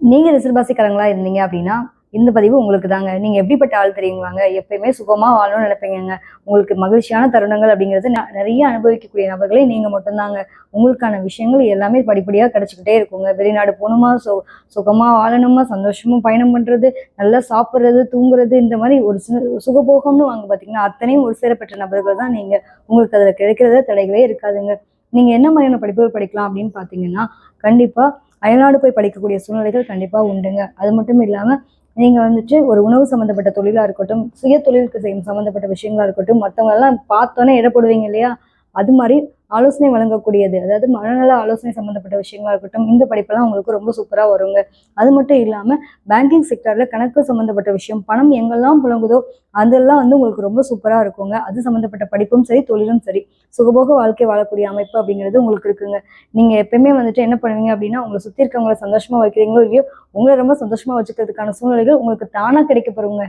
நீங்க ரிசர்வாசிக்காரங்களா இருந்தீங்க அப்படின்னா, இந்த பதிவு உங்களுக்கு தாங்க. நீங்க எப்படிப்பட்ட ஆள் தெரியுங்களாங்க? எப்பயுமே சுகமா வாழணும்னு நினைப்பீங்கங்க. உங்களுக்கு மகிழ்ச்சியான தருணங்கள் அப்படிங்கிறது நெறைய அனுபவிக்கக்கூடிய நபர்களே நீங்க மட்டும் தாங்க. உங்களுக்கான விஷயங்கள் எல்லாமே படிப்படியா கிடைச்சுக்கிட்டே இருக்குங்க. வெளிநாடு போணுமா, சுகமா வாழணுமா, சந்தோஷமா பயணம் பண்றது, நல்லா சாப்பிடுறது, தூங்குறது இந்த மாரி ஒரு சுகபோகம்னு வாங்க பார்த்தீங்கன்னா, அத்தனையும் ஒரு சேர பெற்ற நபர்கள் தான் நீங்க. உங்களுக்கு அதுல கிடைக்கிறதுல தடைகளே இருக்காதுங்க. நீங்க என்ன மாதிரியான படிப்புகள் படிக்கலாம் அப்படின்னு பார்த்தீங்கன்னா, கண்டிப்பா அயல்நாடு போய் படிக்கக்கூடிய சூழ்நிலைகள் கண்டிப்பா உண்டுங்க. அது மட்டும் இல்லாம, நீங்க வந்துட்டு ஒரு உணவு சம்மந்தப்பட்ட தொழிலா இருக்கட்டும், சுய தொழிலுக்கு செய்யும் சம்மந்தப்பட்ட விஷயங்களா இருக்கட்டும், மத்தவங்களலாம் பார்த்தோனே எடை போடுவீங்க இல்லையா? அது மாரி ஆலோசனை வழங்கக்கூடியது. அதாவது மனநல ஆலோசனை சம்மந்தப்பட்ட விஷயங்களா இருக்கட்டும், இந்த படிப்பெல்லாம் உங்களுக்கு ரொம்ப சூப்பரா வருங்க. அது மட்டும் இல்லாம, பேங்கிங் செக்டார்ல கணக்கு சம்மந்தப்பட்ட விஷயம், பணம் எங்கெல்லாம் புழங்குதோ, அதெல்லாம் வந்து உங்களுக்கு ரொம்ப சூப்பரா இருக்குங்க. அது சம்மந்தப்பட்ட படிப்பும் சரி, தொழிலும் சரி. சுகபோக வாழ்க்கை வாழக்கூடிய அமைப்பு அப்படிங்கிறது உங்களுக்கு இருக்குங்க. நீங்க எப்பயுமே வந்துட்டு என்ன பண்ணுவீங்க அப்படின்னா, உங்கள சுத்தி இருக்கவங்கள சந்தோஷமா வைக்கிறீங்களோ இல்லையோ, உங்கள ரொம்ப சந்தோஷமா வச்சுக்கிறதுக்கான சூழ்நிலைகள் உங்களுக்கு தானா கிடைக்க பெறுங்க.